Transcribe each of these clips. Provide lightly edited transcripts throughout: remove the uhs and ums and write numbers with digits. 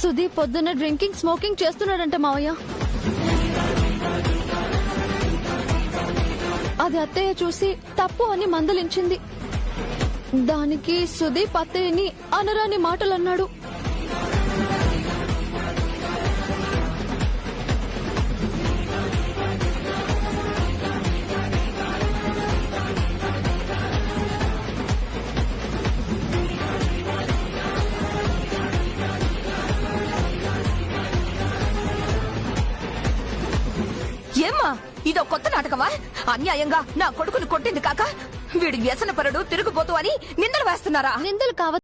సుదీప్ పొద్దున్న drinking smoking చేస్తున్నాడంట మావయ్య. అది అత్తయ్య చూసి తప్పు అని మందలించింది. దానికి సుదీప్ అత్తయ్యని అనరాని మాటలు అన్నాడు. ఏమ్మా ఇదో కొత్త నాటకమా? అన్యాయంగా నా కొడుకుని కొట్టింది కాక వీడు వ్యసనపరుడు తిరుగుబోతు అని నిందలు వేస్తున్నారా? నిందలు కావ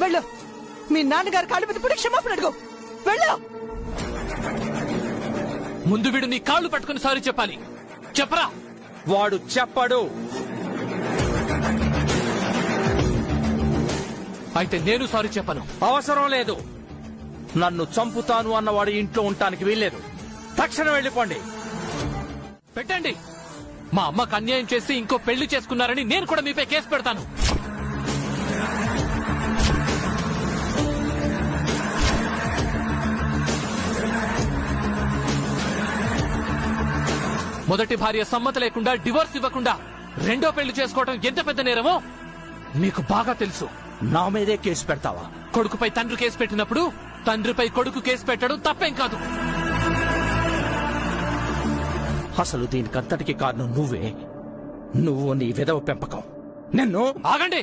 వెళ్ళు. మీ నాన్నగారు కాళ్ళు మీద పడి క్షమాపణ అడుగు. వెళ్ళు. ముందు వీడు నీ కాళ్ళు పట్టుకుని సారీ చెప్పాలి. చెప్పరా? వాడు చెప్పడు. అయితే నేను సారీ చెప్పను. అవసరం లేదు. నన్ను చంపుతాను అన్నవాడు ఇంట్లో ఉండటానికి వీల్లేదు. తక్షణం వెళ్ళిపోండి. పెట్టండి. మా అమ్మకు అన్యాయం చేసి ఇంకో పెళ్లి చేసుకున్నారని నేను కూడా మీపై కేసు పెడతాను. మొదటి భార్య సమ్మతి లేకుండా డివోర్స్ ఇవ్వకుండా రెండో పెళ్లి చేసుకోవడం ఎంత పెద్ద నేరమో మీకు బాగా తెలుసు. నా మీదే కేసు పెడతావా? కొడుకుపై తండ్రి కేసు పెట్టినప్పుడు తండ్రిపై కొడుకు కేసు పెట్టడం తప్పేం కాదు. అసలు దీనికంతటికి కారణం నువ్వే. నువ్వు నీ విధవ పెంపకం. నిన్ను ఆగండి.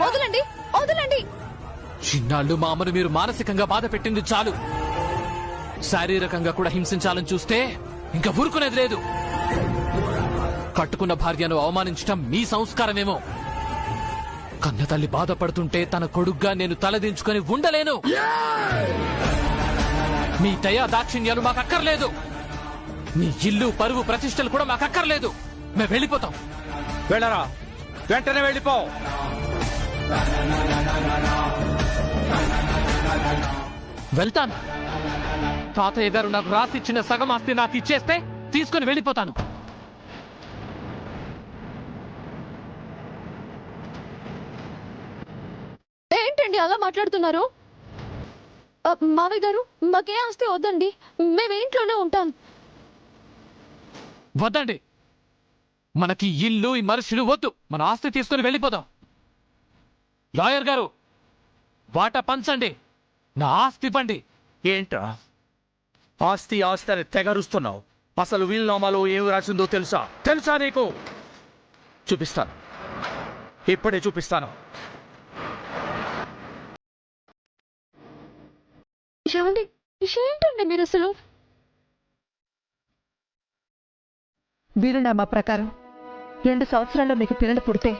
వదలండి, వదలండి. చిన్నాళ్ళు మా అమ్మను మీరు మానసికంగా బాధ పెట్టింది చాలు. శారీరకంగా కూడా హింసించాలని చూస్తే ఇంకా ఊరుకునేది లేదు. కట్టుకున్న భార్యను అవమానించటం మీ సంస్కారమేమో. కన్నతల్లి బాధపడుతుంటే తన కొడుగ్గా నేను తలదించుకొని ఉండలేను. మీ దయా దాక్షిణ్యాలు మాకక్కర్లేదు. మీ ఇల్లు పరువు ప్రతిష్టలు కూడా మాకక్కర్లేదు. మేము వెళ్ళిపోతాం. వెళ్ళరా, వెంటనే వెళ్ళిపో. వెళ్తాను. తాతయ్య గారు నాకు రాసిచ్చిన సగం ఆస్తి నాకు ఇచ్చేస్తే తీసుకుని వెళ్ళిపోతాను. ఏంటండి అలా మాట్లాడుతున్నారు? మావయ్య గారు, మాకే ఆస్తి వద్దండి. మేము ఇంట్లోనే ఉంటాం. వద్దండి. మనకి ఇల్లు ఈ మనుషులు వద్దు. మన ఆస్తి తీసుకుని వెళ్ళిపోదాం. లాయర్ గారు, వాటా పంచండి. నా ఆస్తి ఇవ్వండి. ఏంట్రా ఆస్తి ఆస్తి అని తెగరుస్తున్నావు? అసలు వీలునామాలో ఏం రాసిందో తెలుసా? తెలుసా నీకు? చూపిస్తాను, ఇప్పుడే చూపిస్తాను. ఏమండి ఏంటండి మీరు అసలు? వీలునామా ప్రకారం 2 సంవత్సరాల్లో మీకు పిల్లలు పుడితే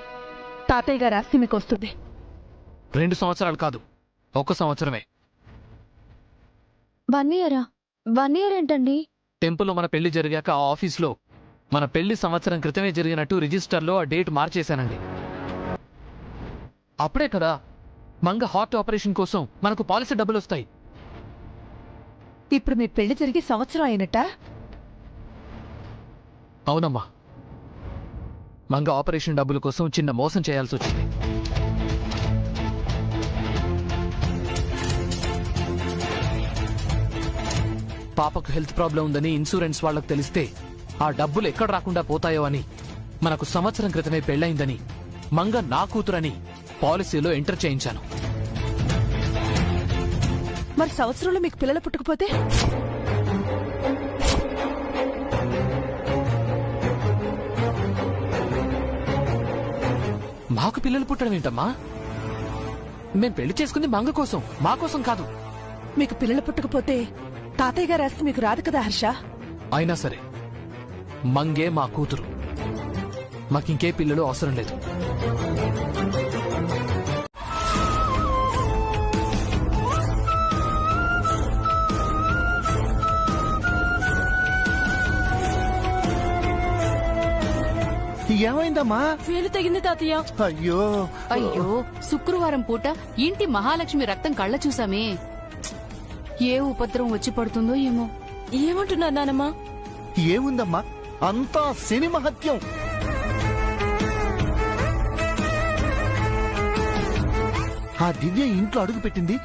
తాతయ్య గారి ఆస్తి మీకు వస్తుంది. 2 సంవత్సరాలు కాదు, 1 సంవత్సరమే. 1 ఇయరా? 1 ఇయర్ ఏంటండి? టెంపుల్లో మన పెళ్లి జరిగాక ఆ ఆఫీస్లో మన పెళ్లి సంవత్సరం క్రితమే జరిగినట్టు రిజిస్టర్లో ఆ డేట్ మార్చేశానండి. అప్పుడే కదా మంగ హార్ట్ ఆపరేషన్ కోసం మనకు పాలసీ డబ్బులు వస్తాయి. ఇప్పుడు మీ పెళ్లి జరిగి సంవత్సరం అయినట్ట? అవునమ్మా, మంగ ఆపరేషన్ డబ్బుల కోసం చిన్న మోసం చేయాల్సి వచ్చింది. పాపకు హెల్త్ ప్రాబ్లం ఉందని ఇన్సూరెన్స్ వాళ్ళకు తెలిస్తే ఆ డబ్బులు ఎక్కడ రాకుండా పోతాయో అని మనకు సంవత్సరం క్రితమే పెళ్ళయిందని మంగ నా కూతురని పాలసీలో ఎంటర్ చేయించాను. మరి సంవత్సరంలో మీకు పిల్లలు పుట్టకపోతే? మాకు పిల్లలు పుట్టడం ఏంటమ్మా? మేం పెళ్లి చేసుకుంది మంగ కోసం, మా కోసం కాదు. మీకు పిల్లలు పుట్టకపోతే తాతయ్య గారి ఆస్తి మీకు రాదు కదా హర్ష? అయినా సరే మంగే మా కూతురు, మాకింకే పిల్లలు అవసరం లేదు. ఏమైందమ్మా? వేలు తెగింది తాతయ్య. అయ్యో అయ్యో, శుక్రవారం పూట ఇంటి మహాలక్ష్మి రక్తం కళ్ళ చూసామే. ఏ ఉపద్రవం వచ్చి పడుతుందో ఏమో. ఏమంటున్నా నానమ్మా? ఏముందమ్మా, అంతా శని మహత్యం. ఆ దివ్య ఇంట్లో అడుగు పెట్టింది,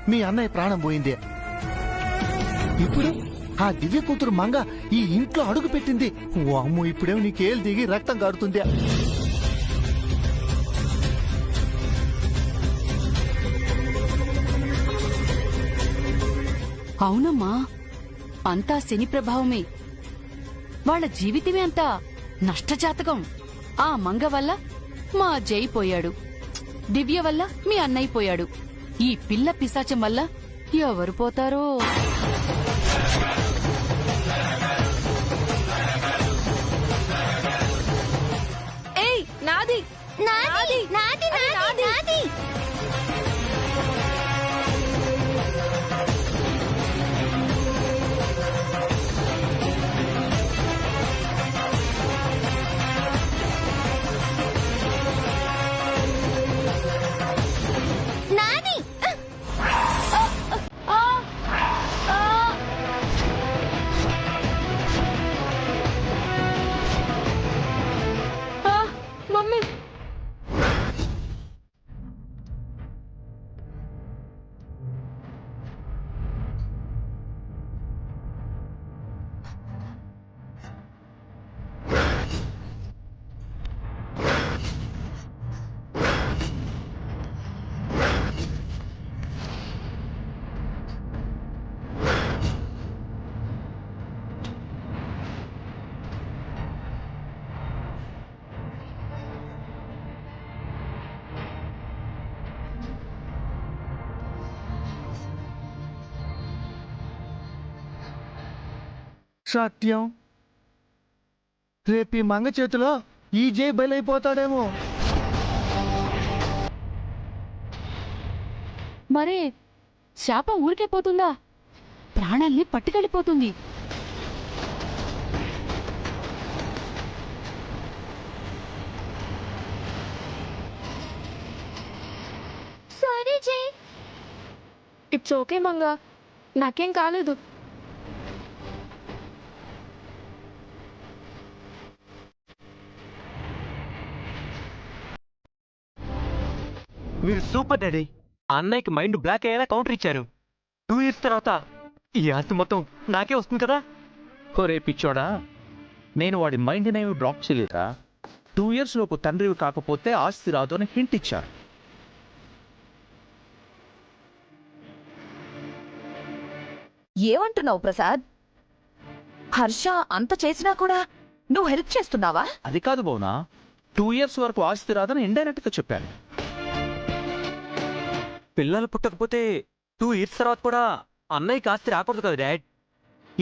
మీ అన్నయ్య ప్రాణం పోయింది. ఇప్పుడు ఆ దివ్య కూతురు మంగ ఈ ఇంట్లో అడుగు పెట్టింది. వామ్మో, ఇప్పుడేమో నీకేలు దిగి రక్తం కారుతుంది. అవునమ్మా, అంతా శని ప్రభావమే. వాళ్ళ జీవితమే అంతా నష్టజాతకం. ఆ మంగ వల్ల మా జై పోయాడు, దివ్య వల్ల మీ అన్నయ్య పోయాడు. ఈ పిల్ల పిశాచం వల్ల ఎవరు పోతారో. ఏయ్, నాది నాది నాది నాది నాది. నాది. మమ్మీ సత్యం, రేపు ఈ మంగ చేతిలో ఈ జై బలైపోతాడేమో. మరే శాపం ఊరికే పోతుందా? ప్రాణాల్ని పట్టుకెళ్ళిపోతుంది. సరే జై, ఇట్స్ ఓకే మంగా, నాకేం కాలేదు. మీరు సూపర్ డాడీ. అన్నయ్యకి మైండ్ బ్లాక్ అయ్యేలా కౌంటర్ ఇచ్చారు. 2 ఇయర్స్ తర్వాత ఈ ఆస్తి మొత్తం నాకే వస్తుంది కదా. ఒరే పిచ్చోడా, నేను వాడి మైండ్ని ఏమి డ్రాప్ చేయలేదా? 2 ఇయర్స్ లోపు తండ్రివి కాకపోతే ఆస్తి రాదు అని హింట్ ఇచ్చారు. ఏమంటున్నావు ప్రసాద్? హర్ష అంత చేసినా కూడా నువ్వు హెల్ప్ చేస్తున్నావా? అది కాదు బోనా, 2 years వరకు ఆస్తి రాదని ఇండైరెక్ట్ గా చెప్పాను. పిల్లలు పుట్టకపోతే 2 years తర్వాత కూడా అన్నయ్యకి ఆస్తి రాకూడదు కదా డాడ్.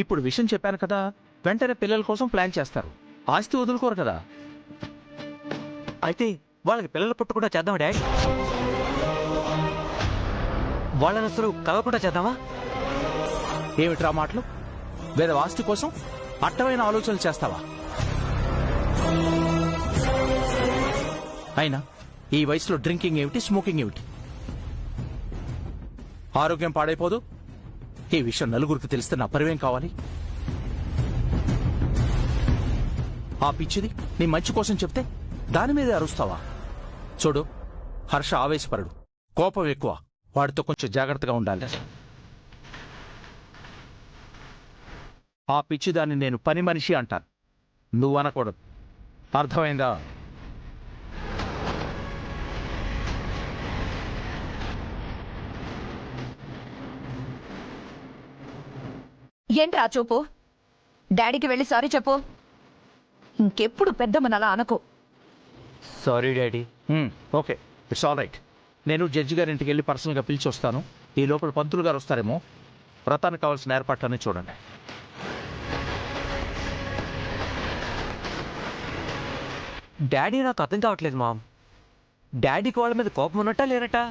ఇప్పుడు విషయం చెప్పాను కదా, వెంటనే పిల్లల కోసం ప్లాన్ చేస్తారు, ఆస్తి వదులుకోరు కదా. అయితే వాళ్ళకి పిల్లలు పుట్టకుండా చేద్దామా డాడ్? వాళ్ళని అసలు కలవకుండా చేద్దామా? ఏమిట్రా మాటలు? వేరే ఆస్తి కోసం అట్టమైన ఆలోచనలు చేస్తావా? అయినా ఈ వయసులో డ్రింకింగ్ ఏమిటి, స్మోకింగ్ ఏమిటి? ఆరోగ్యం పాడైపోదు? ఈ విషయం నలుగురికి తెలిస్తే నా పరివేం కావాలి? ఆ పిచ్చిది నీ మంచి కోసం చెప్తే దాని మీదే అరుస్తావా? చూడు, హర్ష ఆవేశపరుడు, కోపం ఎక్కువ, వాడితో కొంచెం జాగ్రత్తగా ఉండాలి. ఆ పిచ్చిదాన్ని నేను పని మనిషి అంటాను, నువ్వు అనకూడదు. అర్థమైందా? ఏంట్రా చూపు? డాడీకి వెళ్ళి సారీ చెప్పు. ఇంకెప్పుడు పెద్దమ్మనలా అనకు. Sorry daddy. Okay, it's all right. నేను జడ్జి గారి ఇంటికి వెళ్ళి పర్సనల్గా పిలిచి వస్తాను. ఈ లోపల పంతులు గారు వస్తారేమో. వ్రతానికి కావాల్సిన ఏర్పాట్లన్నీ చూడండి. డాడీ నాకు అర్థం కావట్లేదు మామ్. డాడీకి వాళ్ళ మీద కోపం ఉన్నట్టా లేనట్టా?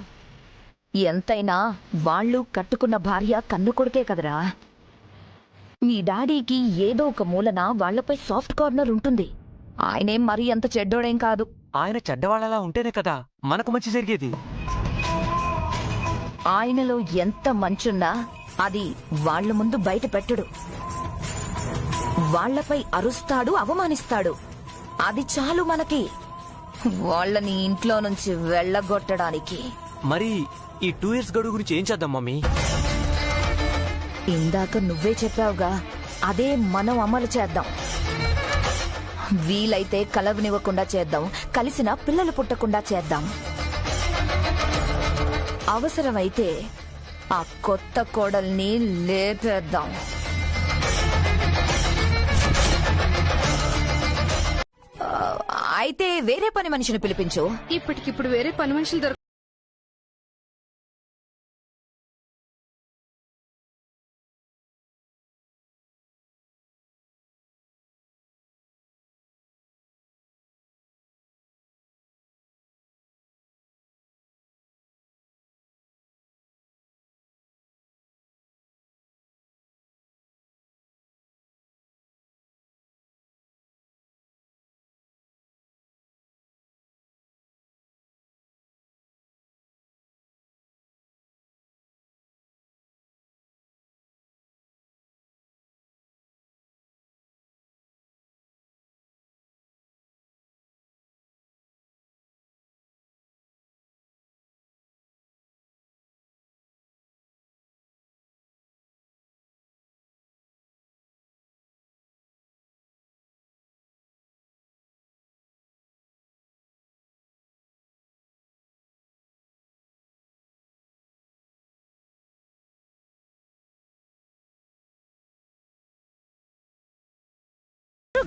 ఎంతైనా వాళ్ళు కట్టుకున్న భార్య కన్ను కొడుకే కదరా. మీ డాడీకి ఏదో ఒక మూలన వాళ్లపై సాఫ్ట్ కార్నర్ ఉంటుంది. ఆయనేం మరీ అంత చెడ్డోడేం కాదు. ఆయన చెడ్డవాళ్ళలా ఉంటేనే కదా మనకు మంచి జరిగేది. ఆయనలో ఎంత మంచున్నా అది వాళ్ల ముందు బయట పెట్టడు. వాళ్లపై అరుస్తాడు, అవమానిస్తాడు. అది చాలు మనకి వాళ్ళని ఇంట్లో నుంచి వెళ్ళగొట్టడానికి. మరి ఈ 2 years గడువు గురించి ఏం చేద్దాం మమ్మీ? ఇందాక నువ్వే చెప్పావుగా, అదే మనం అమలు చేద్దాం. వీలైతే కలవనివ్వకుండా చేద్దాం, కలిసిన పిల్లలు పుట్టకుండా చేద్దాం. అవసరమైతే ఆ కొత్త కోడల్ని లేపేద్దాం. అయితే వేరే పని మనిషిని పిలిపించు. ఇప్పటికిప్పుడు వేరే పని మనుషులు దొరక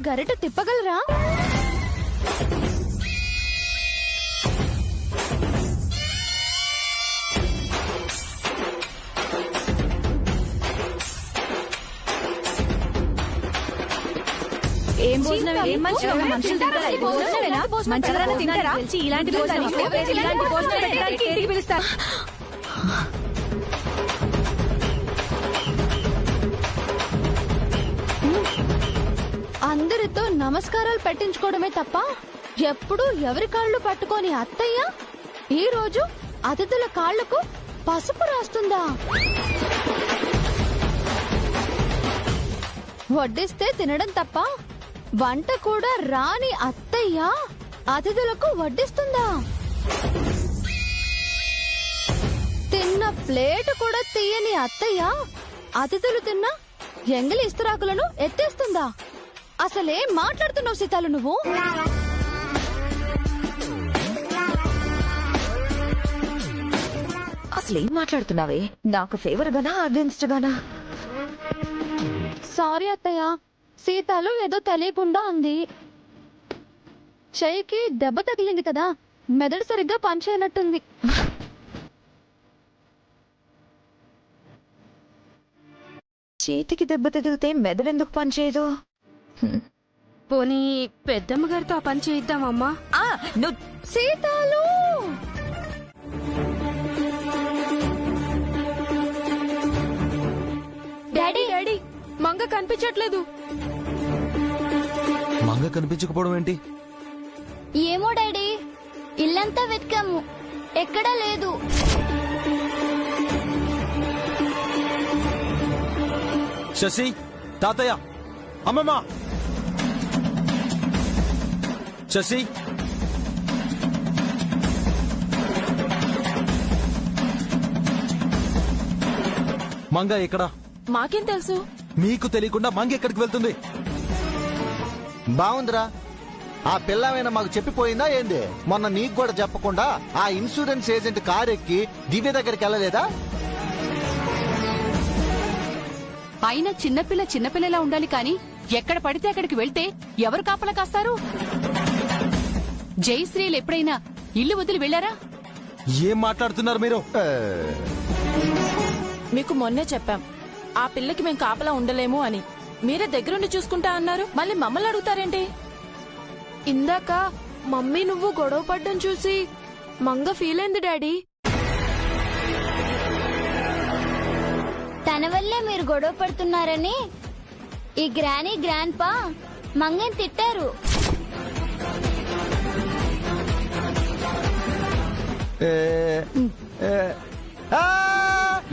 గరిట తిప్పగలరా? ఏం భోజనం? ఏం మంచిగా మనుషులు తింటారా? ఈ భోజనమేనా? మంచిగా తింటారా? ఇలాంటి భోజనం ఇంటికి పిలుస్తారు. అందరితో నమస్కారాలు పెట్టించుకోవడమే తప్ప ఎప్పుడు ఎవరి కాళ్ళు పట్టుకొని అత్తయ్య ఈ రోజు అతిథుల కాళ్లకు పసుపు రాస్తుందా? వడ్డిస్తే తినడం తప్ప వంట కూడా రాని అత్తయ్య అతిథులకు వడ్డిస్తుందా? తిన్న ప్లేట్ కూడా తీయని అత్తయ్య అతిథులు తిన్న ఎంగిలి ఇస్తరాకులను ఎత్తేస్తుందా? అసలేం మాట్లాడుతున్నావు సీతాలు నువ్వు? అసలేం మాట్లాడుతున్నావే? నాకు ఫేవర్ గానా, అగేన్స్ట్ గానా? సారీ అత్తయ్య, సీతాలు ఏదో తెలియకుండా ఉంది. చెయ్యికి దెబ్బ తగిలింది కదా, మెదడు సరిగ్గా పనిచేయనట్టుంది. చేతికి దెబ్బ తగిలితే మెదడెందుకు పనిచేయదు? పోనీ పెద్దమ్మ గారితో ఆ పని చేయిద్దామమ్మా. నువ్వు సీతాలు డాడీ డాడీ మంగ కనిపించట్లేదు. మంగ కనిపించకపోవడం ఏంటి? ఏమో డాడీ, ఇల్లంతా వెతికాము, ఎక్కడా లేదు. శశి, తాతయ్య, అమ్మమ్మ, శశి, మంగ ఎక్కడ? మాకేం తెలుసు? మీకు తెలియకుండా మంగ ఎక్కడికి వెళ్తుంది? బాగుందిరా. ఆ పిల్లమైనా మాకు చెప్పిపోయిందా ఏంది? మొన్న నీకు కూడా చెప్పకుండా ఆ ఇన్సూరెన్స్ ఏజెంట్ కారు ఎక్కి దివ్య దగ్గరికి వెళ్ళలేదా? అయినా చిన్నపిల్ల చిన్నపిల్లలా ఉండాలి కాని ఎక్కడ పడితే అక్కడికి వెళ్తే ఎవరు కాపలా కాస్తారు? జయశ్రీలు ఎప్పుడైనా ఇల్లు వదిలి వెళ్లారా? ఏం మాట్లాడుతున్నారు మీరు? మీకు మొన్నే చెప్పాం ఆ పిల్లకి మేం కాపలా ఉండలేము అని. మీరే దగ్గరుండి చూసుకుంటా అన్నారు, మళ్ళీ మమ్మల్ని అడుగుతారేంటి? ఇందాక మమ్మీ నువ్వు గొడవ పడ్డం చూసి మంగ ఫీల్ అయింది డాడీ. తన వల్లే మీరు గొడవ పడుతున్నారని ఈ గ్రానీ గ్రాండ్ పా మంగని తిట్టారు.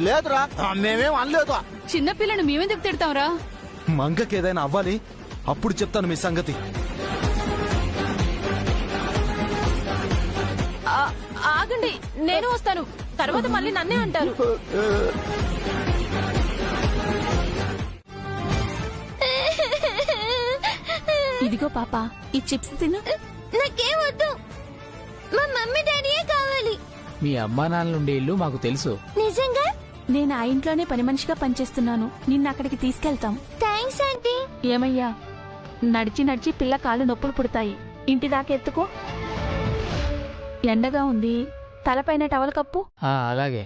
లేదురా, మేమేం అనలేదు. చిన్నపిల్లను మేమెందుకు తిడతాంరా? మంగకి ఏదైనా అవ్వాలి, అప్పుడు చెప్తాను మీ సంగతి. ఆగండి, నేను వస్తాను. తర్వాత మళ్ళీ నన్నే అంటారు. ఇదిగో పాపా, ఈ చిప్స్ తిను. నాకేం వద్దు, మా మమ్మీ డాడీయే కావాలి. మీ అమ్మా నాన్నలుండే ఇల్లు మాకు తెలుసు. నిజంగా? నేను ఆ ఇంట్లోనే పని మనిషిగా పనిచేస్తున్నాను. నిన్న అక్కడికి తీసుకెళ్తాం. Thanks aunty. ఏమయ్యా, నడిచి నడిచి పిల్ల కాళ్ళు నొప్పులు పుడతాయి. ఇంటి దాకా ఎత్తుకో. ఎండగా ఉంది, తలపైన టవల్ కప్పు. అలాగే.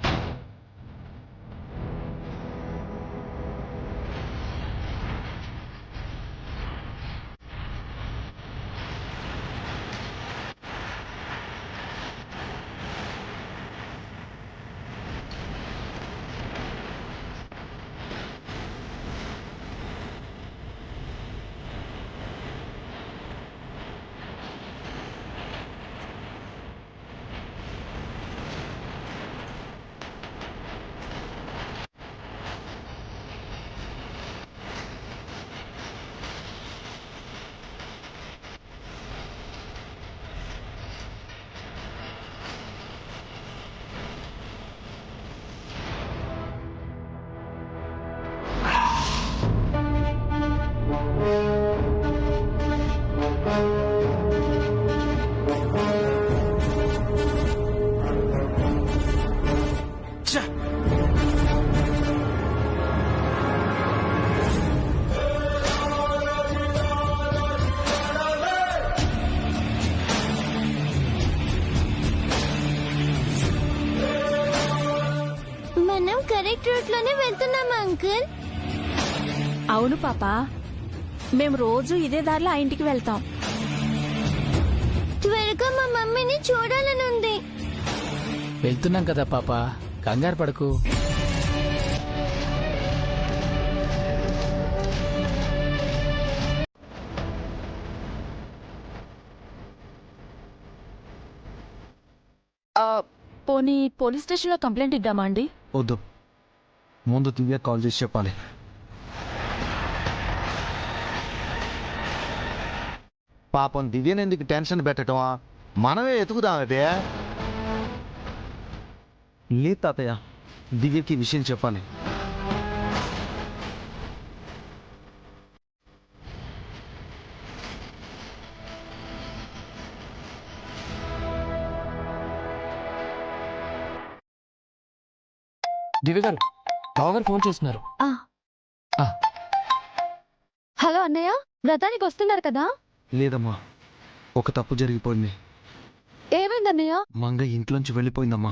మనం కరెక్ట్ రూట్ లోనే వెళ్తున్నామా అంకుల్? అవును పాపా, మేము రోజు ఇదే దారిలో ఆ ఇంటికి వెళ్తాం. త్వరగా మా మమ్మీని చూడాలని ఉంది. వెళ్తున్నాం కదా పాప, కంగారు పడకు. పోనీ పోలీస్ స్టేషన్ లో కంప్లైంట్ ఇద్దామా అండి? వద్దు, ముందు దివ్య కాల్ చేసి చెప్పాలి. పాపం దివ్యని ఎందుకు టెన్షన్ పెట్టడం? మనమే ఎతుకుదాం. అదే లేదు తాతయ్య, దివ్యకి ఈ విషయం చెప్పాలి. దివ్య గారు, బావగారు ఫోన్ చేస్తున్నారు. హలో అన్నయ్య వ్రతానికి వస్తున్నారు కదా? లేదమ్మా, ఒక తప్పు జరిగిపోయింది. ఏమైందన్నయ్య? మంగ ఇంట్లోంచి వెళ్ళిపోయిందమ్మా.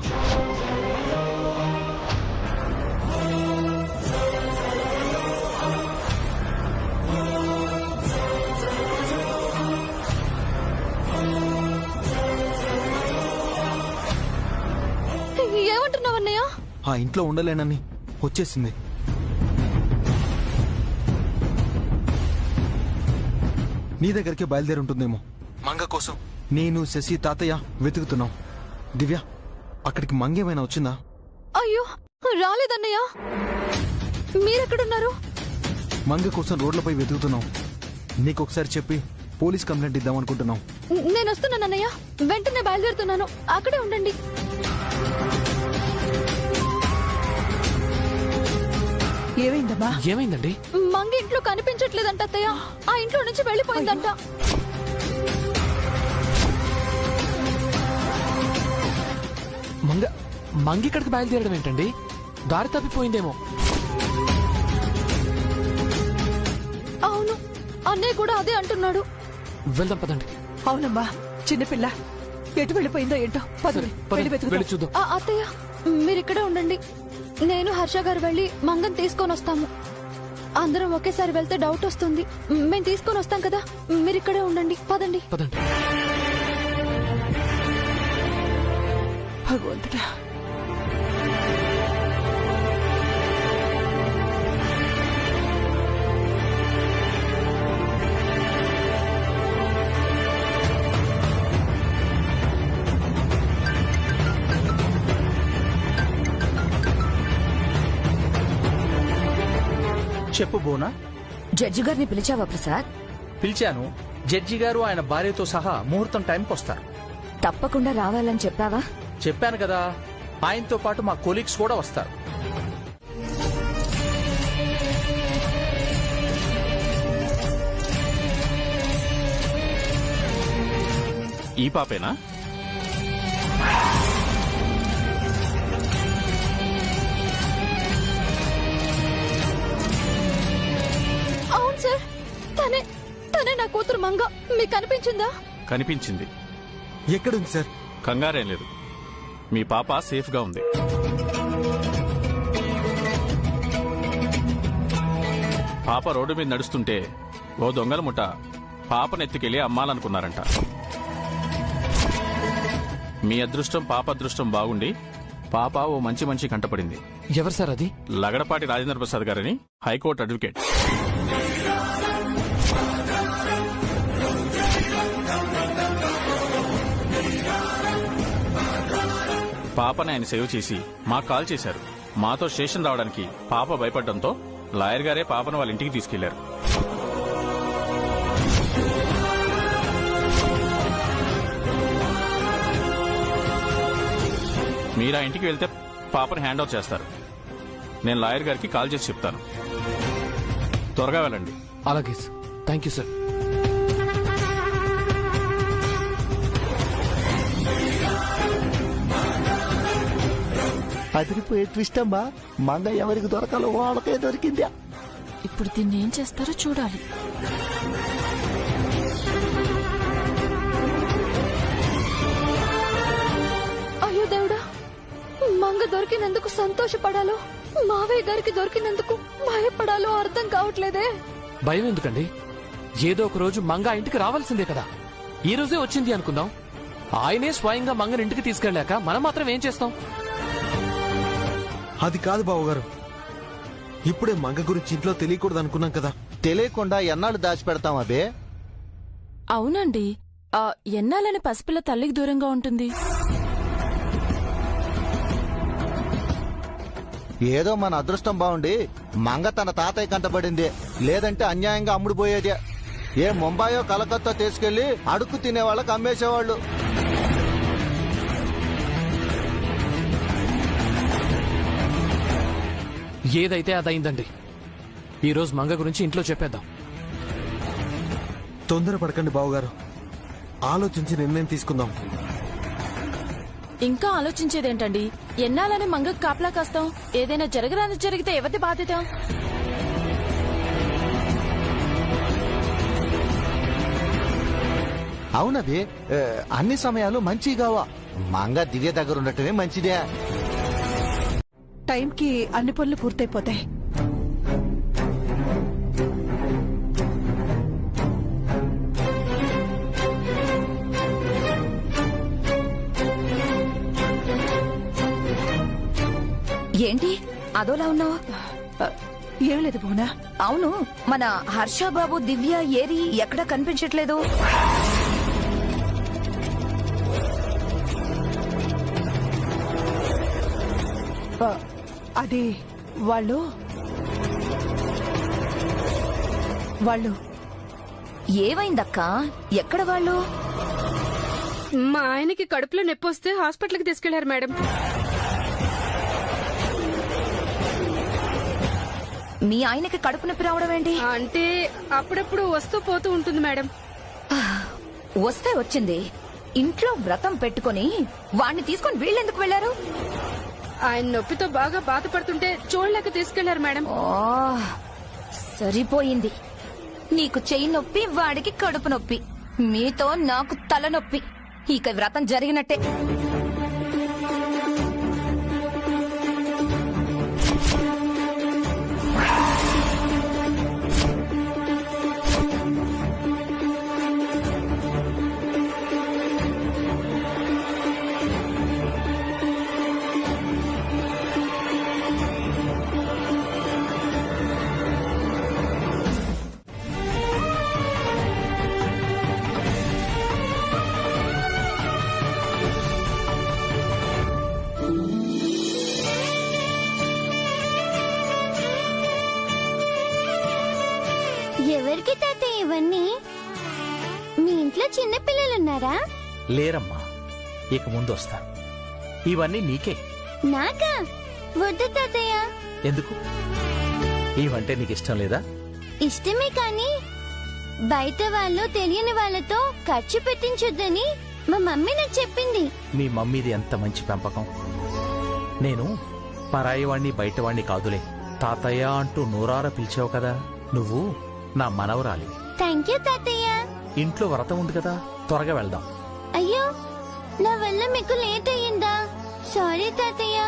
ఏమంటున్నావన్నయ్య? ఆ ఇంట్లో ఉండలేనని వచ్చేసింది. నీ దగ్గరికి బయలుదేరి ఉంటుందేమో. మంగ కోసం నేను, శశి, తాతయ్య వెతుకుతున్నాం. దివ్య, అక్కడికి మంగేమైనా వచ్చిందా? అయ్యో రాలేదన్నయ్య. మీరెక్కడున్నారు? మంగ కోసం రోడ్లపై వెతుకుతున్నాం. నీకొకసారి చెప్పి పోలీస్ కంప్లైంట్ ఇద్దాం అనుకుంటున్నాం. నేను వస్తున్నానన్నయ్య, వెంటనే బయలుదేరుతున్నాను. అక్కడే ఉండండి. ఏమైందమ్మా? ఏమైందండి? మంగ ఇంట్లో కనిపించట్లేదంట అత్తయ్య. ఆ ఇంట్లో నుంచి వెళ్ళిపోయిందంట. మంగిక్కడికి బయలుదేరడం ఏంటండి? దారి తప్పిపోయిందేమో. అవును, అన్నయ్య కూడా అదే అంటున్నాడు. వెళ్దాం పదండి. అవునమ్మా, చిన్నపిల్ల ఎటు వెళ్ళిపోయిందో ఏంటో. పదండి, వెళ్ళి వెతుకుదాం. వెళ్ళి చూద్దాం. అత్తయ్య మీరిక్కడే ఉండండి. నేను హర్ష గారు వెళ్లి మంగం తీసుకొని వస్తాము. అందరం ఒకేసారి వెళ్తే డౌట్ వస్తుంది. మేము తీసుకొని వస్తాం కదా, మీరిక్కడే ఉండండి. పదండి. పదండి. భగవంతుడా, చెప్పు బోనా. జడ్జి గారిని పిలిచావా ప్రసాద్? పిలిచాను. జడ్జి గారు ఆయన భార్యతో సహా ముహూర్తం టైంకి వస్తారు. తప్పకుండా రావాలని చెప్పావా? చెప్పాను కదా, ఆయనతో పాటు మా కొలీగ్స్ కూడా వస్తారు. ఈ పాపేనా? అవును సార్, తనే తనే నా కూతురు మంగ. మీకు కనిపించిందా? కనిపించింది. ఎక్కడుంది సార్? కంగారేం లేదు, మీ పాప సేఫ్ గా ఉంది. పాప రోడ్డు మీద నడుస్తుంటే ఓ దొంగల ముఠ పాపనెత్తుకెళ్లి అమ్మాలనుకున్నారంట. మీ అదృష్టం పాప అదృష్టం బాగుండి పాప ఓ మంచి మనిషి కంటపడింది. ఎవరు సార్ అది? లగడపాటి రాజేంద్ర ప్రసాద్ గారని హైకోర్టు అడ్వకేట్. పాపని ఆయన సేవ్ చేసి మాకు కాల్ చేశారు. మాతో స్టేషన్ రావడానికి పాప భయపడడంతో లాయర్ గారే పాపను వాళ్ళ ఇంటికి తీసుకెళ్లారు. మీరు ఆ ఇంటికి వెళ్తే పాపని హ్యాండ్ ఓవర్ చేస్తారు. నేను లాయర్ గారికి కాల్ చేసి చెప్తాను. త్వరగా వెళ్ళండి. అలాగే సార్. Thank you sir. అదిరిపోయే ట్విస్ట్ అమ్మా. మంగ ఎవరికి దొరకాలో వాళ్ళకే దొరికిందా. ఇప్పుడు దీన్ని ఏం చేస్తారో చూడాలి. అయ్యో దేవుడా, మంగ దొరికినందుకు సంతోషపడాలో, మావయ్య గారికి దొరికినందుకు భయపడాలో అర్థం కావట్లేదే. భయం ఎందుకండి? ఏదో ఒక రోజు మంగ ఇంటికి రావాల్సిందే కదా. ఈ రోజే వచ్చింది అనుకుందాం. ఆయనే స్వయంగా మంగని ఇంటికి తీసుకెళ్ళాక మనం మాత్రం ఏం చేస్తాం? అది కాదు బావగారు, ఇప్పుడే మంగ గురించి ఇంట్లో తెలియకూడదు అనుకున్నాం కదా. తెలియకుండా ఎన్నాళ్ళు దాచిపెడతాం అబే? అవునండి, ఎన్నాలని పసిపిల్ల తల్లికి దూరంగా ఉంటుంది? ఏదో మన అదృష్టం బాగుండి మంగ తన తాతయ్య కంటపడింది. లేదంటే అన్యాయంగా అమ్ముడుపోయేదే. ఏ ముంబాయో కలకత్తా తీసుకెళ్లి అడుక్కు తినే వాళ్ళకి అమ్మేసేవాళ్ళు. ఏదైతే అదైందండి. ఈ రోజు మంగ గురించి ఇంట్లో చెప్పేద్దాం. తొందరపడకండి బావగారు, ఆలోచించి నిర్ణయం తీసుకుందాం. ఇంకా ఆలోచించేదేంటండి? ఎన్నాలని మంగకు కాపలా కాస్తాం? ఏదైనా జరగరాని జరిగితే ఎవరిది బాధ్యత? అవునవే అన్ని సమయాలు మంచిగావా మంగ దివ్య దగ్గర ఉండటమే మంచిదే. టైంకి అన్ని పనులు పూర్తయిపోతాయి. ఏంటి అదోలా ఉన్నావు? ఏం లేదు భువనా. అవును, మన హర్షబాబు దివ్య ఏరి ఎక్కడా కనిపించట్లేదు. అది వాళ్ళు ఏమైందక్కా? ఎక్కడ వాళ్ళు? మా ఆయనకి కడుపులో నొప్పి వస్తే హాస్పిటల్కి తీసుకెళ్లారు మేడం. మీ ఆయనకి కడుపు నొప్పి రావడం ఏంటి? అంటే అప్పుడప్పుడు వస్తూ పోతూ ఉంటుంది మేడం. వస్తే వచ్చింది. ఇంట్లో వ్రతం పెట్టుకుని వాణ్ణి తీసుకుని వీళ్ళెందుకు వెళ్లారు? ఆయన నొప్పితో బాగా బాధపడుతుంటే చూడలేక తీసుకెళ్లారు మేడం. సరిపోయింది. నీకు చెయ్యి నొప్పి, వాడికి కడుపు నొప్పి, మీతో నాకు తలనొప్పి. ఇక వ్రతం జరిగినట్టే. ఎవరికి తాతయ్య ఇవన్నీ? మీ ఇంట్లో చిన్న పిల్లలున్నారా? లేరమ్మా, ఇక ముందు వస్తా. ఇవన్నీ నీకే. నాకా? వద్దు తాతయ్య. ఎందుకు? ఇవంటే నీకు ఇష్టం లేదా? ఇష్టమే, కానీ బయట వాళ్ళు తెలియని వాళ్ళతో ఖర్చు పెట్టించొద్దని మా మమ్మీ నాకు చెప్పింది. మీ మమ్మీది ఎంత మంచి పెంపకం. నేను పరాయివాణ్ణి బయటవాణ్ణి కాదులే, తాతయ్య అంటూ నూరార పిలిచావు కదా. నువ్వు నా మనవరాలి. థ్యాంక్ యూ తాతయ్య. ఇంట్లో వ్రతం ఉంది కదా, త్వరగా వెళ్దాం. అయ్యో, నా వల్ల మీకు లేట్ అయ్యిందా? సారీ తాతయ్య.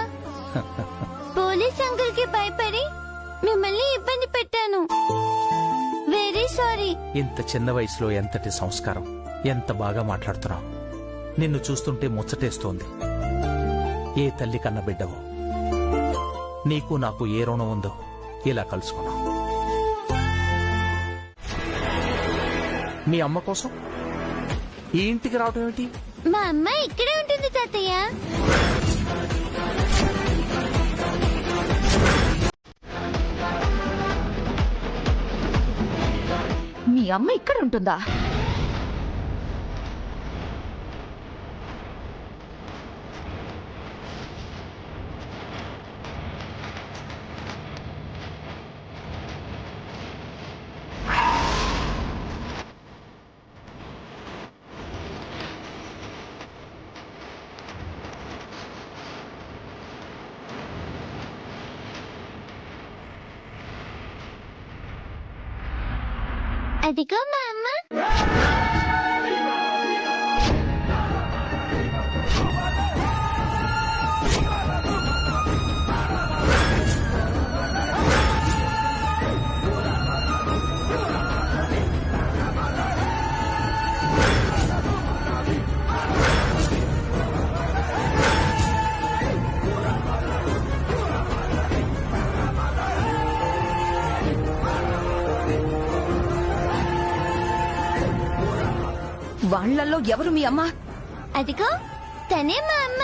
పోలీస్ అంకుల్ కి భయపడి మిమ్మల్ని ఇబ్బంది పెట్టాను. Very sorry. ఇంత చిన్న వయసులో ఎంతటి సంస్కారం, ఎంత బాగా మాట్లాడుతున్నావు. నిన్ను చూస్తుంటే ముచ్చటేస్తోంది. ఏ తల్లి కన్న బిడ్డవో. నీకు నాకు ఏ రుణం ఉందో ఇలా కలుసుకున్నాం. మీ అమ్మ కోసం ఈ ఇంటికి రావడం ఏమిటి? మా అమ్మ ఇక్కడే ఉంటుంది తాతయ్య. మీ అమ్మ ఇక్కడ ఉంటుందా? అదిగో మా అమ్మ. వాళ్ళల్లో ఎవరు మీ అమ్మ? అదిగో తనే మా అమ్మ.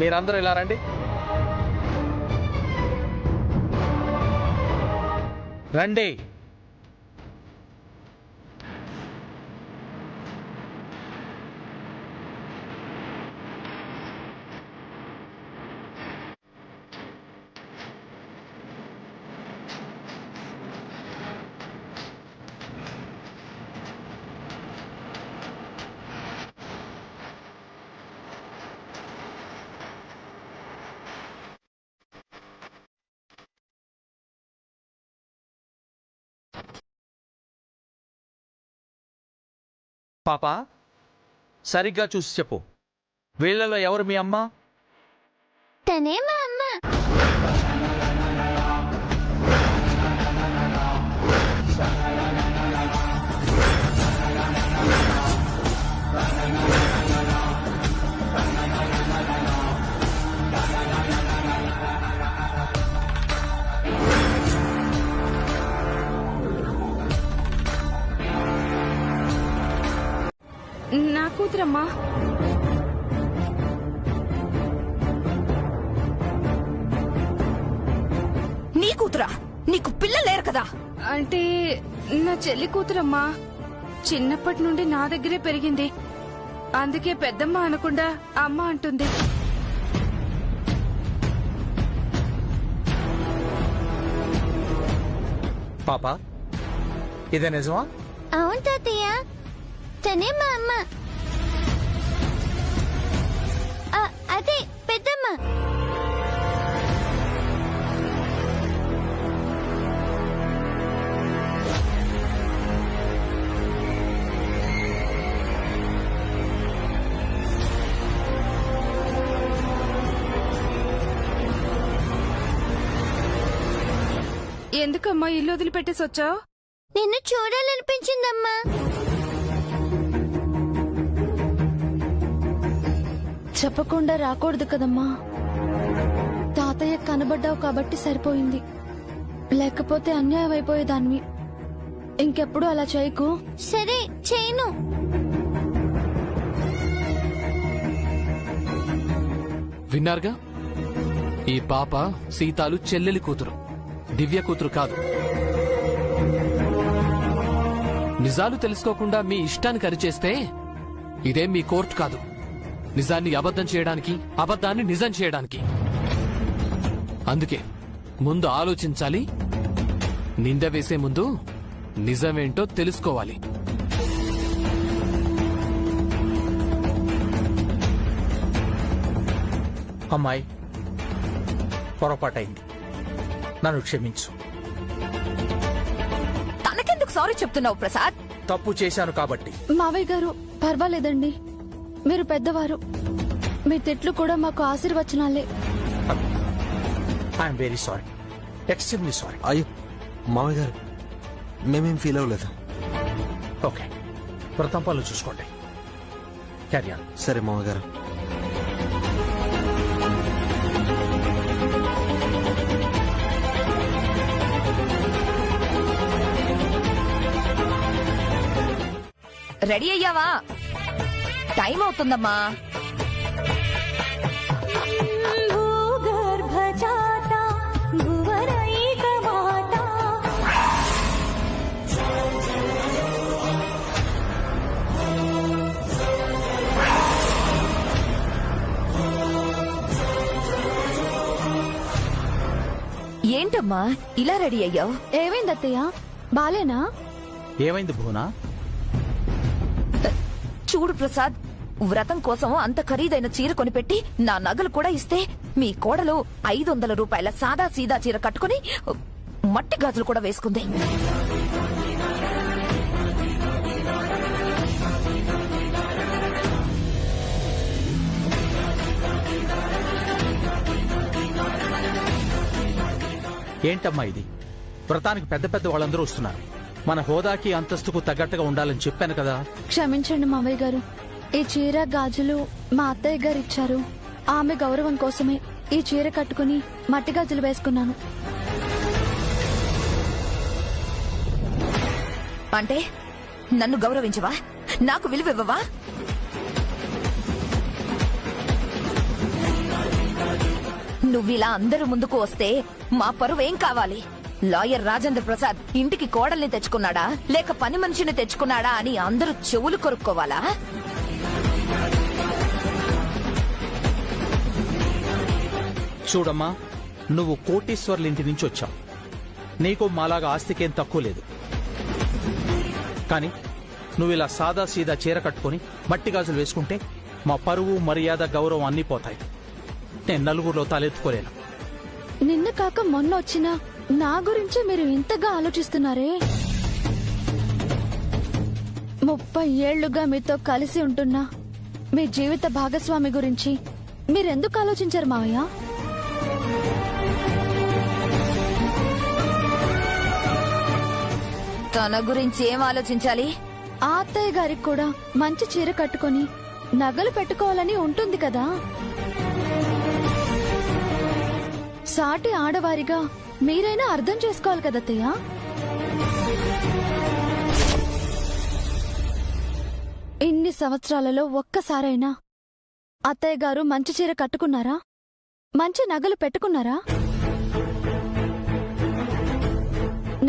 మీరందరూ ఇలా రండి. రండి. పాపా సరిగ్గా చూసి చెప్పు, వీళ్ళలో ఎవరు మీ అమ్మ? తనే మా అమ్మ. నా కూతురమ్మా. నీ కూతురా? నీకు పిల్లలు లేరు కదా? అంటే నా చెల్లి కూతురమ్మా. చిన్నప్పటి నుండి నా దగ్గరే పెరిగింది. అందుకే పెద్దమ్మ అనకుండా అమ్మ అంటుంది. పాపా ఇదే నిజమా? అవును తాతయ్య, తనే మా అమ్మ. అదే పెద్దమ్మ. ఎందుకమ్మా ఇల్లు వదిలిపెట్టేసి వచ్చావు? నిన్ను చూడాలనిపించిందమ్మా. చెప్పకుండా రాకూడదు కదమ్మా. తాతయ్య కనబడ్డావు కాబట్టి సరిపోయింది, లేకపోతే అన్యాయం అయిపోయేదాన్ని. ఇంకెప్పుడు అలా చేయకు. సరే, చేయను. విన్నారుగా, ఈ పాప సీతాలు చెల్లెలి కూతురు, దివ్య కూతురు కాదు. నిజాలు తెలుసుకోకుండా మీ ఇష్టానికి అరిచేస్తే ఇదే మీ కోర్టు కాదు. నిజాన్ని అబద్ధం చేయడానికి, అబద్ధాన్ని నిజం చేయడానికి. అందుకే ముందు ఆలోచించాలి, నింద వేసే ముందు నిజమేంటో తెలుసుకోవాలి. అమ్మాయి, పొరపాటైంది, నన్ను క్షమించు. తనకెందుకు సారీ చెప్తున్నావు ప్రసాద్? తప్పు చేశాను కాబట్టి. మావయ్య గారు, పర్వాలేదండి, మీరు పెద్దవారు. మీ తిట్లు కూడా మాకు ఆశీర్వచనాలే. I'm very sorry, extremely sorry. అయ్యో మామయ్య గారు, మేమేం ఫీల్ అవ్వలేదు. ఓకే, వ్రతం పనులు చూసుకోండి. Carry on. సరే మామయ్య గారు. రెడీ అయ్యావా? టైం అవుతుందమ్మా. ఏంటమ్మా ఇలా రెడీ అయ్యావు? ఏమైంది అత్తయ్య, బాలేనా? ఏమైంది భువనా? చూడు ప్రసాద్, వ్రతం కోసం అంత ఖరీదైన చీర కొనిపెట్టి నా నగలు కూడా ఇస్తే మీ కోడలు 500 రూపాయల సాదా సీదా చీర కట్టుకుని మట్టి గాజులు కూడా వేసుకుంది. ఏంటమ్మా ఇది? వ్రతానికి పెద్ద పెద్ద వాళ్ళందరూ వస్తున్నారు. మన హోదాకి అంతస్తుకు తగ్గట్టుగా ఉండాలని చెప్పాను కదా. క్షమించండి మావయ్య గారు, ఈ చీర గాజులు మా అత్తయ్య గారు ఇచ్చారు. ఆమె గౌరవం కోసమే ఈ చీర కట్టుకుని మట్టి గాజులు వేసుకున్నాను. అంటే నన్ను గౌరవించవా? నాకు విలువివ్వవా? నువ్విలా అందరూ ముందుకు వస్తే మా పరువేం కావాలి? లాయర్ రాజేంద్ర ప్రసాద్ ఇంటికి కోడల్ని తెచ్చుకున్నాడా లేక పని మనిషిని తెచ్చుకున్నాడా అని అందరూ చెవులు కొరుక్కోవాలా? చూడమ్మా, నువ్వు కోటీశ్వర్ల ఇంటి నుంచి వచ్చావు. నీకు మాలాగా ఆస్తికేం తక్కువ లేదు. కానీ నువ్వు ఇలా సాదా సీదా చీర కట్టుకుని మట్టి గాజులు వేసుకుంటే మా పరువు, మర్యాద, గౌరవం అన్నీ పోతాయి. నేను నలుగురిలో తలెత్తుకోలేను. నిన్న కాక మొన్న వచ్చినా నా గురించి మీరు ఇంతగా ఆలోచిస్తున్నారే. 30 ఏళ్లుగా మీతో కలిసి ఉంటున్నా మీ జీవిత భాగస్వామి గురించి మీరెందుకు ఆలోచించారు మావయ్య? తన గురించి ఏం ఆలోచించాలి? ఆ అత్తయ్య గారికి కూడా మంచి చీర కట్టుకొని నగలు పెట్టుకోవాలని ఉంటుంది కదా. సాటి ఆడవారిగా మీరైనా అర్థం చేసుకోవాలి కదా అత్తయ్య. ఇన్ని సంవత్సరాలలో ఒక్కసారైనా అత్తయ్య గారు మంచి చీర కట్టుకున్నారా? మంచి నగలు పెట్టుకున్నారా?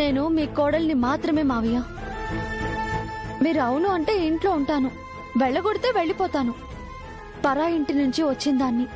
నేను మీ కోడల్ని మాత్రమే మావయ్య. మీరు అవును అంటే ఇంట్లో ఉంటాను, వెళ్ళగొడితే వెళ్ళిపోతాను. పరా ఇంటి నుంచి వచ్చిందాన్ని